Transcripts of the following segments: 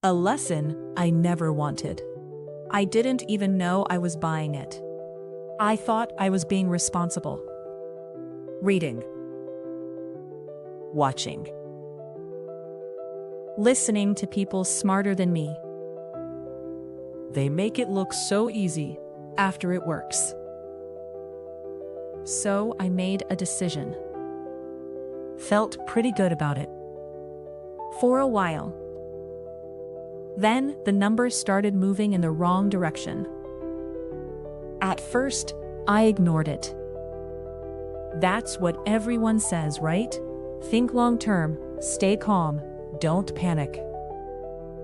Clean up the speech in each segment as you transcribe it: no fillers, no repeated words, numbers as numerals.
A lesson I never wanted. I didn't even know I was buying it. I thought I was being responsible. Reading. Watching. Listening to people smarter than me. They make it look so easy after it works. So I made a decision. Felt pretty good about it. For a while. Then the numbers started moving in the wrong direction. At first, I ignored it. That's what everyone says, right? Think long term, stay calm, don't panic.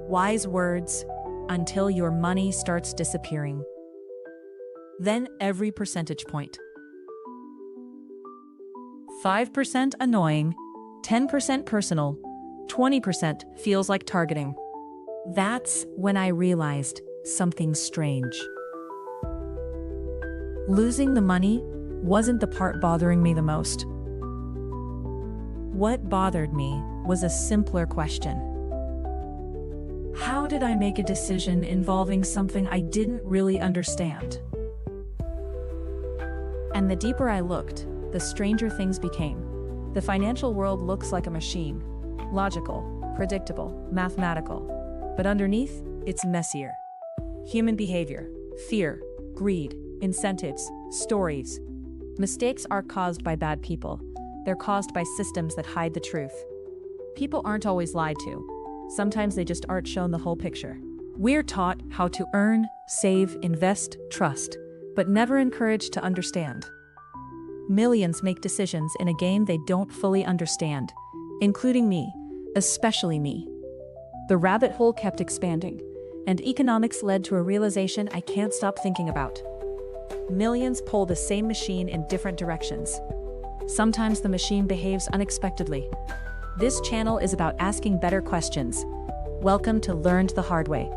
Wise words, until your money starts disappearing. Then every percentage point. 5% annoying, 10% personal, 20% feels like targeting. That's when I realized something strange. Losing the money wasn't the part bothering me the most. What bothered me was a simpler question. How did I make a decision involving something I didn't really understand? And the deeper I looked, the stranger things became. The financial world looks like a machine. Logical, predictable, mathematical. But underneath, it's messier. Human behavior, fear, greed, incentives, stories. Mistakes aren't caused by bad people. They're caused by systems that hide the truth. People aren't always lied to. Sometimes they just aren't shown the whole picture. We're taught how to earn, save, invest, trust, but never encouraged to understand. Millions make decisions in a game they don't fully understand, including me, especially me. The rabbit hole kept expanding, and economics led to a realization I can't stop thinking about. Millions pull the same machine in different directions. Sometimes the machine behaves unexpectedly. This channel is about asking better questions. Welcome to Learned the Hard Way.